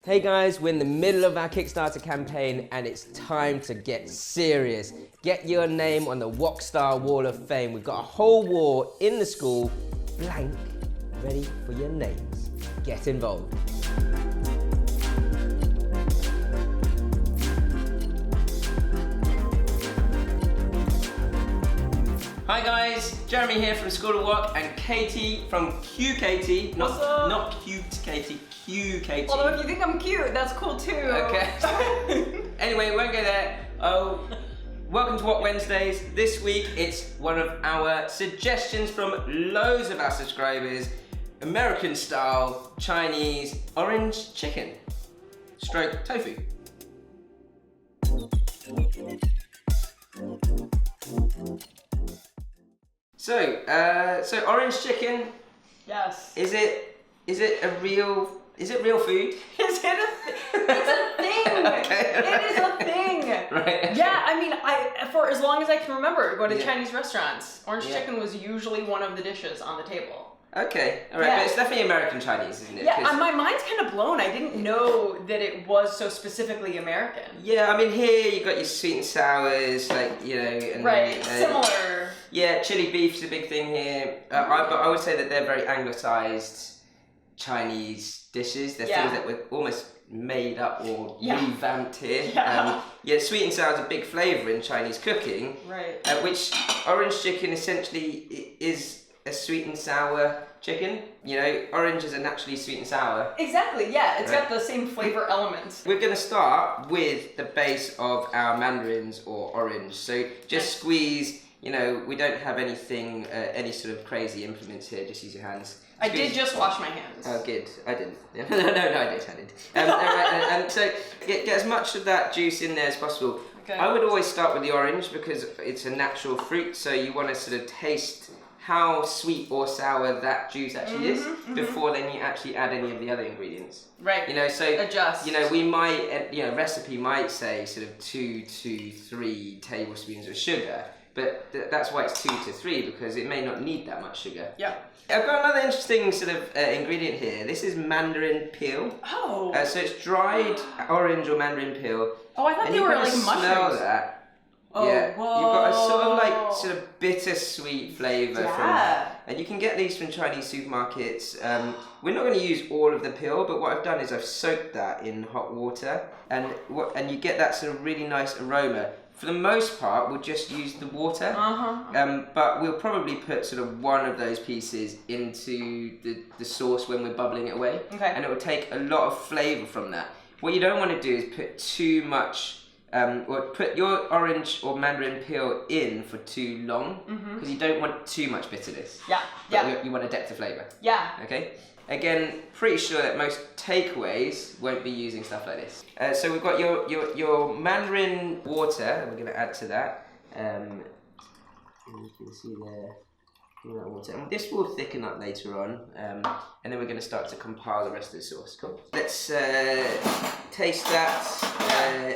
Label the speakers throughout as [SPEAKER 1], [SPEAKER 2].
[SPEAKER 1] Hey guys, we're in the middle of our Kickstarter campaign and it's time to get serious. Get your name on the Wok Star Wall of Fame. We've got a whole wall in the school, blank, ready for your names. Get involved. Hi guys, Jeremy here from School of Wok and Katie from QKatie. Not cute Katie, QKatie.
[SPEAKER 2] Although if you think I'm cute, that's cool too.
[SPEAKER 1] Okay. Anyway, we won't go there. Oh, welcome to Wok Wednesdays. This week it's one of our suggestions from loads of our subscribers. American style Chinese orange chicken stroke tofu. So orange chicken.
[SPEAKER 2] Yes.
[SPEAKER 1] Is it real food?
[SPEAKER 2] It's a thing.
[SPEAKER 1] Okay.
[SPEAKER 2] It is a thing.
[SPEAKER 1] Right. Okay.
[SPEAKER 2] Yeah, I mean, for as long as I can remember, going to
[SPEAKER 1] Yeah.
[SPEAKER 2] Chinese restaurants, orange chicken was usually one of the dishes on the table.
[SPEAKER 1] Okay, all right,
[SPEAKER 2] Yeah.
[SPEAKER 1] but it's definitely American Chinese, isn't it?
[SPEAKER 2] Yeah,
[SPEAKER 1] 'Cause-
[SPEAKER 2] my mind's kind of blown. I didn't know that it was so specifically American.
[SPEAKER 1] Yeah, I mean here you got your sweet and sours, like and
[SPEAKER 2] Right, similar.
[SPEAKER 1] Yeah, chili beef's a big thing here. But I would say that they're very anglicized Chinese dishes. They're things that were almost made up or revamped here.
[SPEAKER 2] Yeah.
[SPEAKER 1] Sweet and sour is a big flavour in Chinese cooking.
[SPEAKER 2] Right.
[SPEAKER 1] Which orange chicken essentially is a sweet and sour chicken. Oranges are naturally sweet and sour.
[SPEAKER 2] Exactly, yeah. It's got the same flavor elements.
[SPEAKER 1] We're going to start with the base of our mandarins or orange. So just squeeze, we don't have anything, any sort of crazy implements here, just use your hands.
[SPEAKER 2] I did just wash my hands.
[SPEAKER 1] Oh, good. I didn't. No, I did. And so get as much of that juice in there as possible.
[SPEAKER 2] Okay.
[SPEAKER 1] I would always start with the orange because it's a natural fruit, so you want to sort of taste how sweet or sour that juice actually is before then you actually add any of the other ingredients.
[SPEAKER 2] Right.
[SPEAKER 1] So
[SPEAKER 2] adjust.
[SPEAKER 1] We might, recipe might say sort of 2 to 3 tablespoons of sugar, but that's why it's 2 to 3 because it may not need that much sugar.
[SPEAKER 2] Yeah.
[SPEAKER 1] I've got another interesting sort of ingredient here. This is mandarin peel.
[SPEAKER 2] Oh.
[SPEAKER 1] So it's dried orange or mandarin peel.
[SPEAKER 2] Oh, I thought
[SPEAKER 1] and
[SPEAKER 2] they were
[SPEAKER 1] you
[SPEAKER 2] like
[SPEAKER 1] kind of
[SPEAKER 2] mushrooms.
[SPEAKER 1] smell that.
[SPEAKER 2] Oh,
[SPEAKER 1] yeah,
[SPEAKER 2] whoa.
[SPEAKER 1] you've got a sort of bittersweet flavour from, and you can get these from Chinese supermarkets. We're not going to use all of the peel, but what I've done is I've soaked that in hot water, and you get that sort of really nice aroma. For the most part, we'll just use the water, but we'll probably put sort of one of those pieces into the sauce when we're bubbling it away, and it will take a lot of flavour from that. What you don't want to do is put too much. Or put your orange or mandarin peel in for too long because you don't want too much bitterness. But you want a depth of flavour. Yeah. Okay. Again, pretty sure that most takeaways won't be using stuff like this. So we've got your mandarin water. We're going to add to that. And you can see there. Water. And this will thicken up later on, and then we're going to start to compile the rest of the sauce. Cool. Let's taste that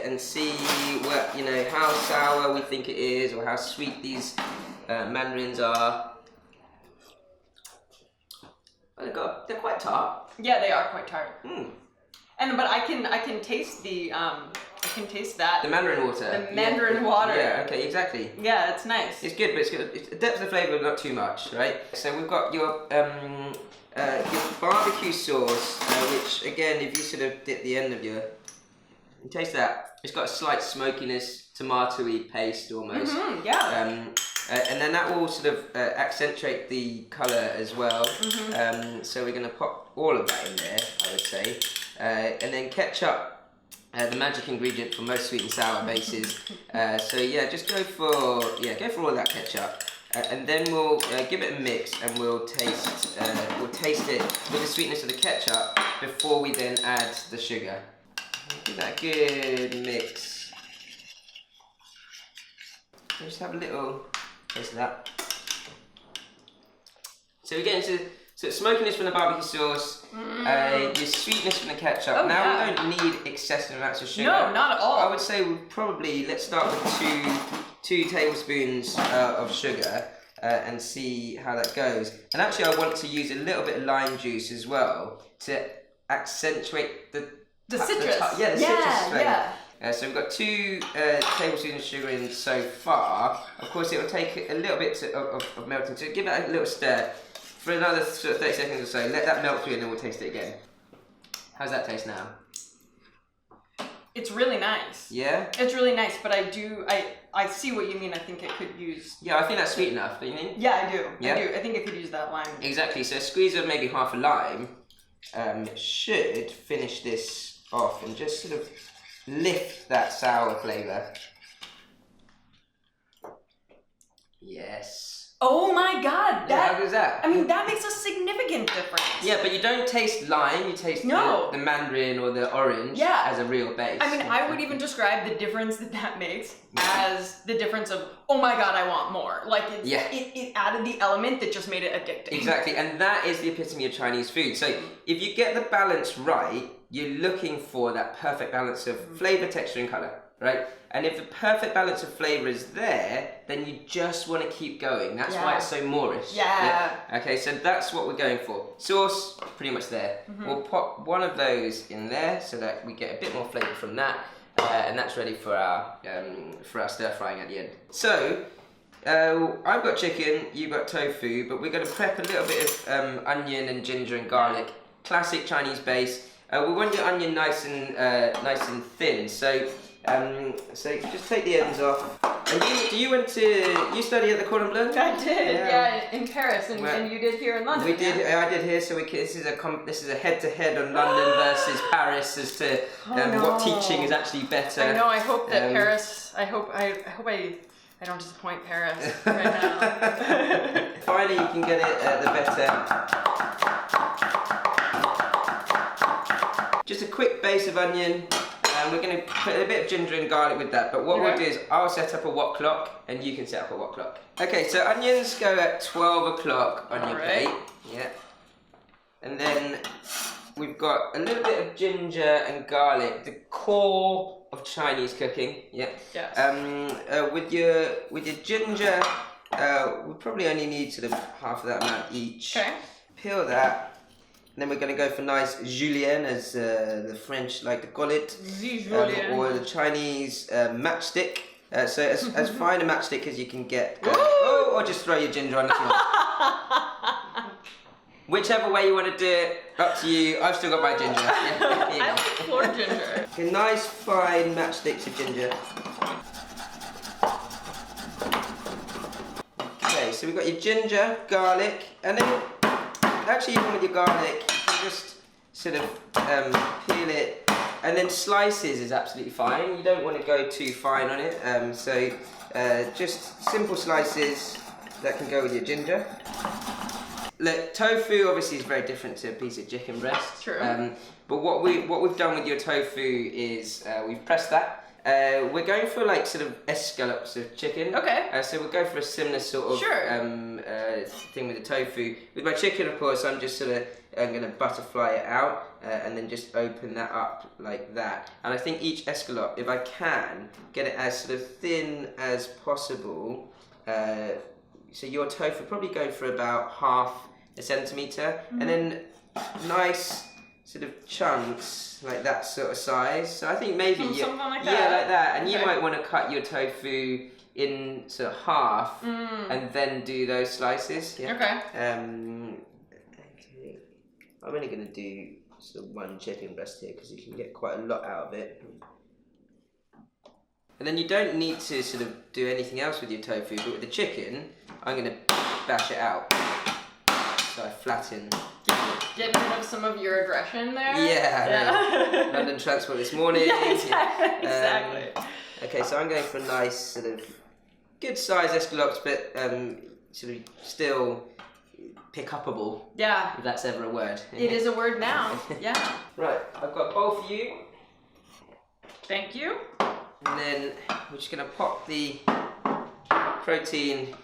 [SPEAKER 1] and see what how sour we think it is, or how sweet these mandarins are. Well, they're quite tart.
[SPEAKER 2] Yeah, they are quite tart. But I can taste that.
[SPEAKER 1] The mandarin water.
[SPEAKER 2] The mandarin water.
[SPEAKER 1] Yeah, okay, exactly.
[SPEAKER 2] Yeah, it's nice.
[SPEAKER 1] It's good, but it's good. It's the depth of flavour, not too much, right? So we've got your barbecue sauce, which again, if you sort of dip the end of you taste that. It's got a slight smokiness, tomatoey paste almost. And then that will sort of accentuate the colour as well. So we're going to pop all of that in there, I would say. And then ketchup. The magic ingredient for most sweet and sour bases. So yeah, just go for all of that ketchup, and then we'll give it a mix, and we'll taste it with the sweetness of the ketchup before we then add the sugar. Give that a good mix. Just have a little taste of that. So we get into smokiness from the barbecue sauce, your sweetness from the ketchup. We don't need excessive amounts of sugar.
[SPEAKER 2] No, not at all.
[SPEAKER 1] I would say let's start with two tablespoons of sugar and see how that goes. And actually I want to use a little bit of lime juice as well to accentuate the
[SPEAKER 2] citrus.
[SPEAKER 1] Yeah, the citrus flavour.
[SPEAKER 2] Yeah.
[SPEAKER 1] So we've got 2 tablespoons of sugar in so far. Of course, it will take a little bit of melting. So give it a little stir for another sort of 30 seconds or so. Let that melt through and then we'll taste it again. How's that taste now?
[SPEAKER 2] It's really nice.
[SPEAKER 1] Yeah?
[SPEAKER 2] It's really nice, but I see what you mean. I think it could use...
[SPEAKER 1] Yeah, I think that's sweet enough, don't you think?
[SPEAKER 2] Yeah, I do.
[SPEAKER 1] Yeah?
[SPEAKER 2] I do. I think it could use that lime.
[SPEAKER 1] Exactly. So a squeeze of maybe half a lime should finish this off and just sort of lift that sour flavour. Yes.
[SPEAKER 2] Oh my god!
[SPEAKER 1] How goes that?
[SPEAKER 2] I mean, that makes a significant difference.
[SPEAKER 1] Yeah, but you don't taste lime, you taste the mandarin or the orange as a real base.
[SPEAKER 2] I mean, I would even describe the difference that makes as the difference of, oh my god, I want more. Like, it added the element that just made it addicting.
[SPEAKER 1] Exactly, and that is the epitome of Chinese food. So if you get the balance right, you're looking for that perfect balance of flavour, texture and colour, right? And if the perfect balance of flavour is there, then you just want to keep going. That's why it's so Moorish.
[SPEAKER 2] Yeah.
[SPEAKER 1] Okay, so that's what we're going for. Sauce, pretty much there. We'll pop one of those in there so that we get a bit more flavour from that. And that's ready for our stir frying at the end. So, I've got chicken, you've got tofu, but we're going to prep a little bit of onion and ginger and garlic. Classic Chinese base. We want your onion nice and thin. So just take the ends off. And you study at the Cordon Bleu?
[SPEAKER 2] I did, in Paris, and you did here in London.
[SPEAKER 1] We did. I did here. So this is a head-to-head on London versus Paris as to what teaching is actually better.
[SPEAKER 2] I know. I hope that Paris. I hope I don't disappoint Paris right now.
[SPEAKER 1] Finally, you can get it the better. Just a quick base of onion. We're going to put a bit of ginger and garlic with that, but what we'll do is I'll set up a wok clock and you can set up a wok clock. Okay, so onions go at 12 o'clock on your plate. Yeah. And then we've got a little bit of ginger and garlic, the core of Chinese cooking. Yeah.
[SPEAKER 2] Yes.
[SPEAKER 1] With your ginger, we probably only need sort of half of that amount each.
[SPEAKER 2] Okay.
[SPEAKER 1] Peel that. And then we're going to go for nice julienne, as the French like to call it, or the Chinese matchstick. So as fine a matchstick as you can get. Or just throw your ginger on if you want. Whichever way you want to do it, up to you. I've still got my ginger.
[SPEAKER 2] I like floor ginger.
[SPEAKER 1] Okay, nice fine matchsticks of ginger. Okay, so we've got your ginger, garlic, and then actually, even with your garlic, you can just sort of peel it, and then slices is absolutely fine. You don't want to go too fine on it, so just simple slices that can go with your ginger. Look, tofu obviously is very different to a piece of chicken breast.
[SPEAKER 2] True.
[SPEAKER 1] But what we've done with your tofu is we've pressed that. We're going for like sort of escallops of chicken.
[SPEAKER 2] Okay.
[SPEAKER 1] So we'll go for a similar sort of thing with the tofu. With my chicken, of course, I'm just going to butterfly it out and then just open that up like that. And I think each escallop, if I can, get it as sort of thin as possible. So your tofu probably go for about half a centimetre, and then nice sort of chunks like that sort of size. So I think maybe
[SPEAKER 2] something like that.
[SPEAKER 1] like that. And you might want to cut your tofu in sort of half and then do those slices. Yeah.
[SPEAKER 2] Okay.
[SPEAKER 1] Okay. I'm only going to do sort of one chicken breast here because you can get quite a lot out of it. And then you don't need to sort of do anything else with your tofu, but with the chicken, I'm going to bash it out. So I flatten.
[SPEAKER 2] Get rid of some of your aggression there.
[SPEAKER 1] Yeah. London transport this morning.
[SPEAKER 2] Yeah, exactly.
[SPEAKER 1] Okay, so I'm going for a nice sort of good size escallops, but sort of still pick-upable.
[SPEAKER 2] Yeah.
[SPEAKER 1] If that's ever a word.
[SPEAKER 2] It is a word now. Yeah.
[SPEAKER 1] Right, I've got a bowl for you.
[SPEAKER 2] Thank you.
[SPEAKER 1] And then we're just going to pop the protein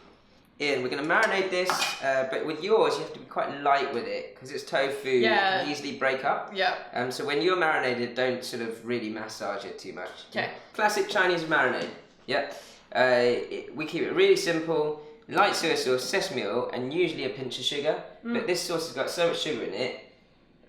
[SPEAKER 1] in. We're going to marinate this, but with yours you have to be quite light with it because it's tofu. It can easily break up.
[SPEAKER 2] Yeah.
[SPEAKER 1] So when you're marinated, don't sort of really massage it too much.
[SPEAKER 2] Okay.
[SPEAKER 1] Classic Chinese marinade. Yeah. We keep it really simple. Light soy sauce, sesame oil, and usually a pinch of sugar. But this sauce has got so much sugar in it.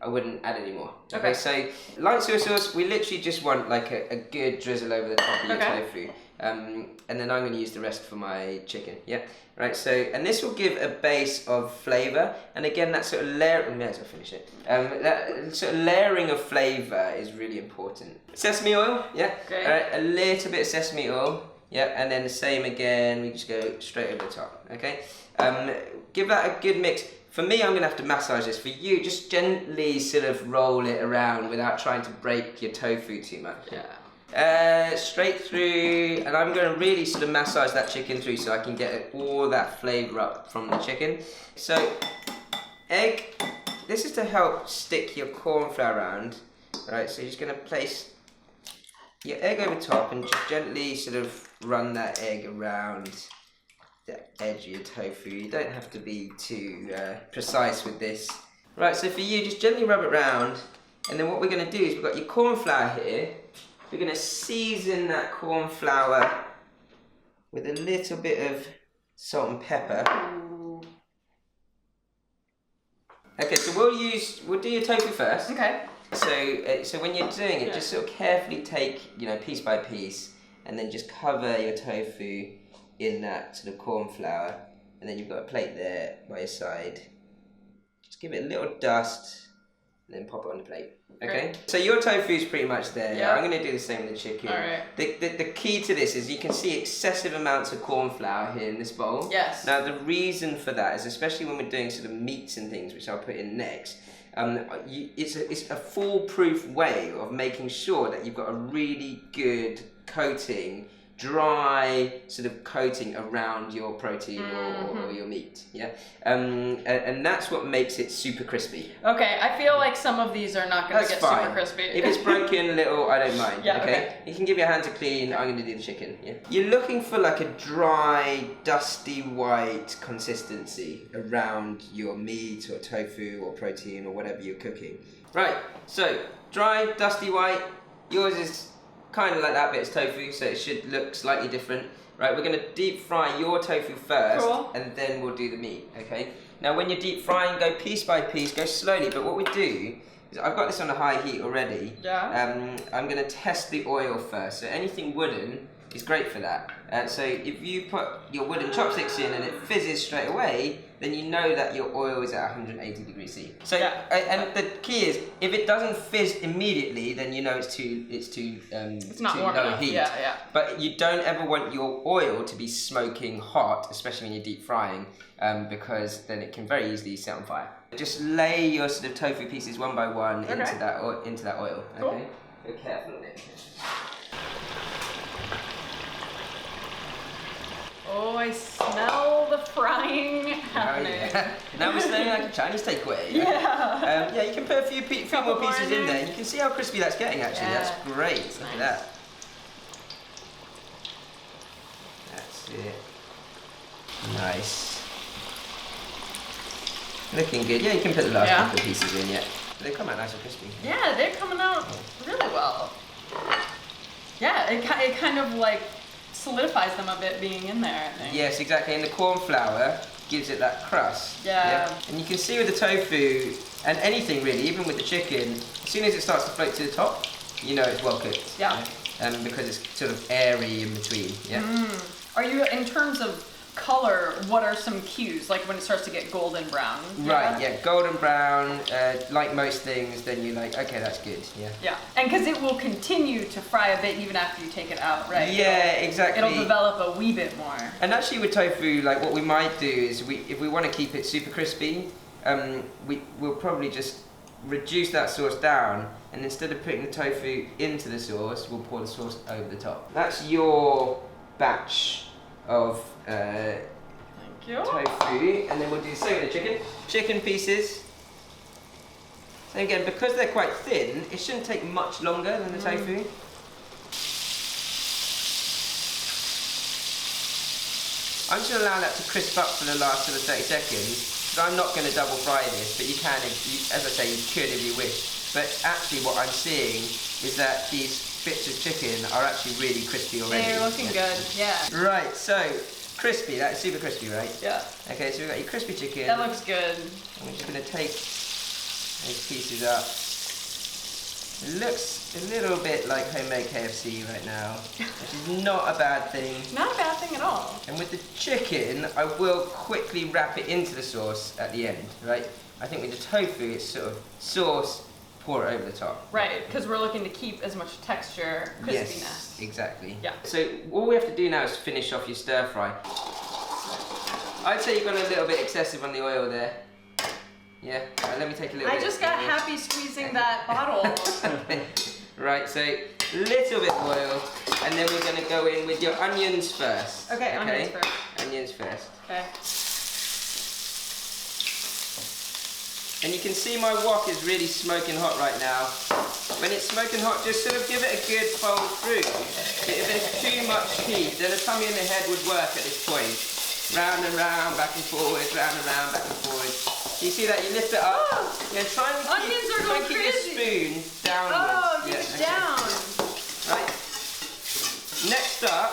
[SPEAKER 1] I wouldn't add any more. Okay, so light soy sauce, we literally just want like a good drizzle over the top of your tofu. And then I'm going to use the rest for my chicken. Yeah, right. So, and this will give a base of flavour, and again, that sort of layer. May as well finish it. That sort of layering of flavour is really important. Sesame oil, yeah.
[SPEAKER 2] Great.
[SPEAKER 1] All right, a little bit of sesame oil, yeah, and then the same again. We just go straight over the top. Okay. Give that a good mix. For me, I'm going to have to massage this. For you, just gently sort of roll it around without trying to break your tofu too much.
[SPEAKER 2] Yeah.
[SPEAKER 1] Straight through, and I'm going to really sort of massage that chicken through so I can get all that flavour up from the chicken. So, egg, this is to help stick your corn flour around. Alright, so you're just going to place your egg over top and just gently sort of run that egg around the edge of your tofu. You don't have to be too precise with this. Right, so for you, just gently rub it round, and then what we're going to do is we've got your corn flour here. We're going to season that corn flour with a little bit of salt and pepper. Okay, so we'll do your tofu first.
[SPEAKER 2] Okay.
[SPEAKER 1] So when you're doing it, just sort of carefully take, piece by piece, and then just cover your tofu in that sort of corn flour, and then you've got a plate there by your side. Just give it a little dust, and then pop it on the plate. Okay? Great. So your tofu is pretty much there. Yeah. I'm going to do the same with the chicken.
[SPEAKER 2] All right.
[SPEAKER 1] The key to this is you can see excessive amounts of corn flour here in this bowl.
[SPEAKER 2] Yes.
[SPEAKER 1] Now the reason for that is, especially when we're doing sort of meats and things, which I'll put in next, it's a foolproof way of making sure that you've got a really good coating, dry sort of coating around your protein or your meat, yeah, and that's what makes it super crispy.
[SPEAKER 2] Okay, I feel like some of these are not going to get super crispy.
[SPEAKER 1] If it's broken a little, I don't mind.
[SPEAKER 2] Yeah,
[SPEAKER 1] okay? You can give your hands a clean. I'm going to do the chicken. Yeah. You're looking for like a dry, dusty white consistency around your meat or tofu or protein or whatever you're cooking. Right. So dry, dusty white. Yours is kind of like that, but it's tofu, so it should look slightly different. Right, we're going to deep fry your tofu first, and then we'll do the meat, okay? Now when you're deep frying, go piece by piece, go slowly, but what we do is, I've got this on a high heat already.
[SPEAKER 2] Yeah.
[SPEAKER 1] I'm going to test the oil first, so anything wooden is great for that. So if you put your wooden chopsticks in and it fizzes straight away, then you know that your oil is at 180 degrees C. So, and the key is, if it doesn't fizz immediately, then you know it's too
[SPEAKER 2] not warm
[SPEAKER 1] low
[SPEAKER 2] enough.
[SPEAKER 1] heat.
[SPEAKER 2] Yeah.
[SPEAKER 1] But you don't ever want your oil to be smoking hot, especially when you're deep frying, because then it can very easily set on fire. Just lay your sort of tofu pieces one by one into that oil. Okay. Be careful on it.
[SPEAKER 2] Oh, I smell the frying happening.
[SPEAKER 1] Oh, yeah. Now we're smelling like a Chinese takeaway.
[SPEAKER 2] Yeah.
[SPEAKER 1] Yeah, you can put a few more pieces in there. And you can see how crispy that's getting, actually. Yeah. That's great. Look at that. That's it. Nice. Looking good. Yeah, you can put the last couple of pieces in yet. They come out nice and crispy.
[SPEAKER 2] Yeah, they're coming out really well. Yeah, it kind of like solidifies them a bit being in there, I think.
[SPEAKER 1] Yes, exactly. And the corn flour gives it that crust.
[SPEAKER 2] Yeah.
[SPEAKER 1] And you can see with the tofu, and anything really, even with the chicken, as soon as it starts to float to the top, you know it's well cooked.
[SPEAKER 2] Yeah.
[SPEAKER 1] Because it's sort of airy in between. Yeah.
[SPEAKER 2] Are you, in terms of color, what are some cues, like when it starts to get golden brown?
[SPEAKER 1] Right, yeah, golden brown, like most things, then you're like, okay, that's good,
[SPEAKER 2] Yeah, and because it will continue to fry a bit even after you take it out, right?
[SPEAKER 1] Yeah, exactly.
[SPEAKER 2] It'll develop a wee bit more.
[SPEAKER 1] And actually with tofu, like what we might do is, if we want to keep it super crispy, we'll probably just reduce that sauce down, and instead of putting the tofu into the sauce, we'll pour the sauce over the top. That's your batch of tofu, and then we'll do the same with the chicken. Chicken pieces. So again, because they're quite thin, it shouldn't take much longer than the tofu. I'm just going to allow that to crisp up for the last sort of 30 seconds, because I'm not going to double fry this, but you can, as I say, you could if you wish. But actually what I'm seeing is that these bits of chicken are actually really crispy already.
[SPEAKER 2] They're looking good, yeah.
[SPEAKER 1] Right, so crispy, that's super crispy, right?
[SPEAKER 2] Yeah.
[SPEAKER 1] Okay, so we've got your crispy chicken.
[SPEAKER 2] That looks good.
[SPEAKER 1] And we're just going to take those pieces up. It looks a little bit like homemade KFC right now, which is not a bad thing.
[SPEAKER 2] Not a bad thing at all.
[SPEAKER 1] And with the chicken, I will quickly wrap it into the sauce at the end, right? I think with the tofu, it's sort of sauce, pour it over the top.
[SPEAKER 2] Right, because we're looking to keep as much texture, crispiness.
[SPEAKER 1] Yes, exactly.
[SPEAKER 2] Yeah.
[SPEAKER 1] So all we have to do now is finish off your stir fry. I'd say you've gone a little bit excessive on the oil there. Yeah, let me take a little bit.
[SPEAKER 2] I just got happy squeezing that bottle.
[SPEAKER 1] Right, so little bit of oil, and then we're going to go in with your onions first.
[SPEAKER 2] Okay, onions first.
[SPEAKER 1] Onions first.
[SPEAKER 2] Okay.
[SPEAKER 1] And you can see my wok is really smoking hot right now. When it's smoking hot, just sort of give it a good fold through. If there's too much heat, then a tummy in the head would work at this point. Round and round, back and forward, round and round, back and forward. You see that? You lift it up.
[SPEAKER 2] Oh,
[SPEAKER 1] yeah, try and keep your spoon downwards.
[SPEAKER 2] Oh, keep it down.
[SPEAKER 1] Right. Next up,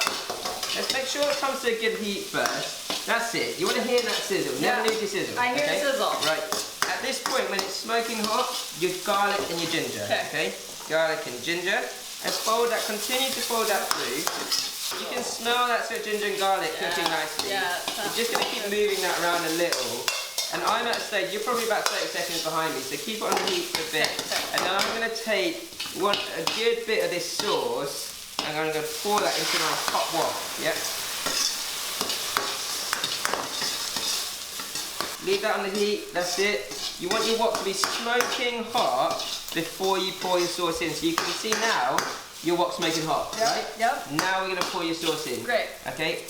[SPEAKER 1] let's make sure it comes to a good heat first. That's it. You want to hear that sizzle. Never lose your sizzle.
[SPEAKER 2] I hear the sizzle.
[SPEAKER 1] Right. At this point, when it's smoking hot, your garlic and your ginger. Okay. Garlic and ginger. And fold that. Continue to fold that through. You can smell that sort of ginger and garlic cooking nicely.
[SPEAKER 2] Yeah.
[SPEAKER 1] You're just going to keep moving that around a little. And I'm at a stage, you're probably about 30 seconds behind me, so keep it on the heat for a bit. And then I'm going to take a good bit of this sauce, and I'm going to pour that into my hot wok. Yep. Leave that on the heat, that's it. You want your wok to be smoking hot before you pour your sauce in. So you can see now, your wok's smoking hot, right?
[SPEAKER 2] Yep.
[SPEAKER 1] Now we're going to pour your sauce in.
[SPEAKER 2] Great.
[SPEAKER 1] Okay?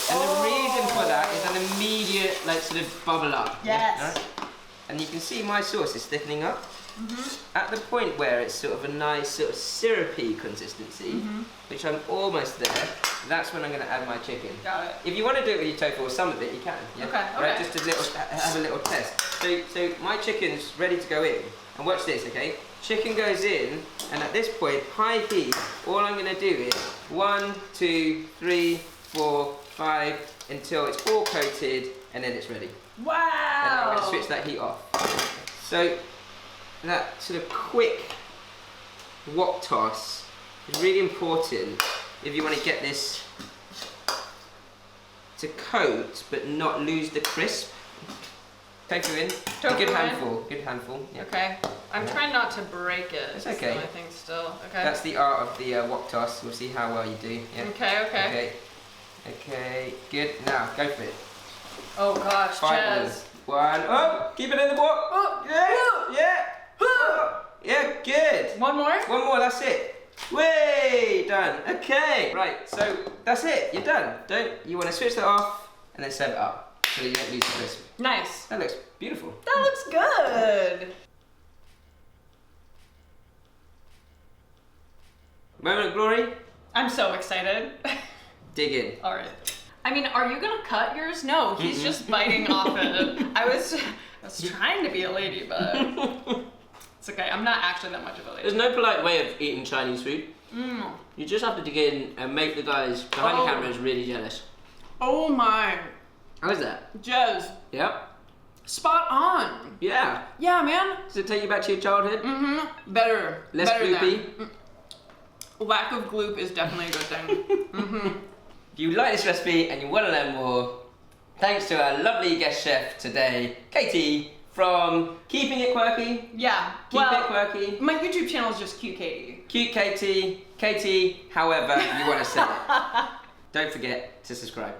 [SPEAKER 1] And the reason for that is an immediate, like, sort of bubble up.
[SPEAKER 2] Yes.
[SPEAKER 1] Yeah? Right? And you can see my sauce is thickening up. At the point where it's sort of a nice, sort of syrupy consistency, which I'm almost there, that's when I'm going to add my chicken.
[SPEAKER 2] Got it.
[SPEAKER 1] If you want to do it with your tofu or some of it, you can. Yeah?
[SPEAKER 2] Okay.
[SPEAKER 1] Right, just have a little test. So my chicken's ready to go in. And watch this, okay? Chicken goes in, and at this point, high heat, all I'm going to do is 1, 2, 3, 4, 5, until it's all coated, and then it's ready.
[SPEAKER 2] Wow!
[SPEAKER 1] And then I'm going to switch that heat off. So that sort of quick wok toss is really important if you want to get this to coat but not lose the crisp. Tofu in. A good handful. Good handful. Yeah.
[SPEAKER 2] Okay. I'm trying not to break it.
[SPEAKER 1] It's okay.
[SPEAKER 2] I think still. Okay.
[SPEAKER 1] That's the art of the wok toss. We'll see how well you do. Yeah.
[SPEAKER 2] Okay.
[SPEAKER 1] Okay. Good. Now go for it.
[SPEAKER 2] Oh gosh,
[SPEAKER 1] 5
[SPEAKER 2] Chaz.
[SPEAKER 1] minutes. 1. Oh, keep it in the wok.
[SPEAKER 2] Oh,
[SPEAKER 1] Yeah. Yeah. Good.
[SPEAKER 2] One more.
[SPEAKER 1] One more. That's it. Way done. Okay. Right. So that's it. You're done. You want to switch that off and then serve it up so that you don't lose the crisp.
[SPEAKER 2] Nice.
[SPEAKER 1] That looks beautiful.
[SPEAKER 2] That looks good.
[SPEAKER 1] Moment of glory.
[SPEAKER 2] I'm so excited.
[SPEAKER 1] Dig in.
[SPEAKER 2] All right. I mean, are you gonna cut yours? No, he's just biting off it. I was trying to be a lady, but it's okay. I'm not actually that much of a lady.
[SPEAKER 3] There's no polite way of eating Chinese food. You just have to dig in and make the guys behind the cameras really jealous.
[SPEAKER 2] Oh my.
[SPEAKER 3] How is that?
[SPEAKER 2] Jez.
[SPEAKER 3] Yep.
[SPEAKER 2] Spot on.
[SPEAKER 3] Yeah.
[SPEAKER 2] Yeah, man.
[SPEAKER 3] Does it take you back to your childhood?
[SPEAKER 2] Better.
[SPEAKER 3] Less gloopy?
[SPEAKER 2] Lack of gloop is definitely a good thing.
[SPEAKER 1] If you like this recipe and you want to learn more, thanks to our lovely guest chef today, Katie from Keeping It Quirky.
[SPEAKER 2] Yeah.
[SPEAKER 1] Keep It Quirky.
[SPEAKER 2] My YouTube channel is just QKatie.
[SPEAKER 1] QKatie, Katie, however you want to say it. Don't forget to subscribe.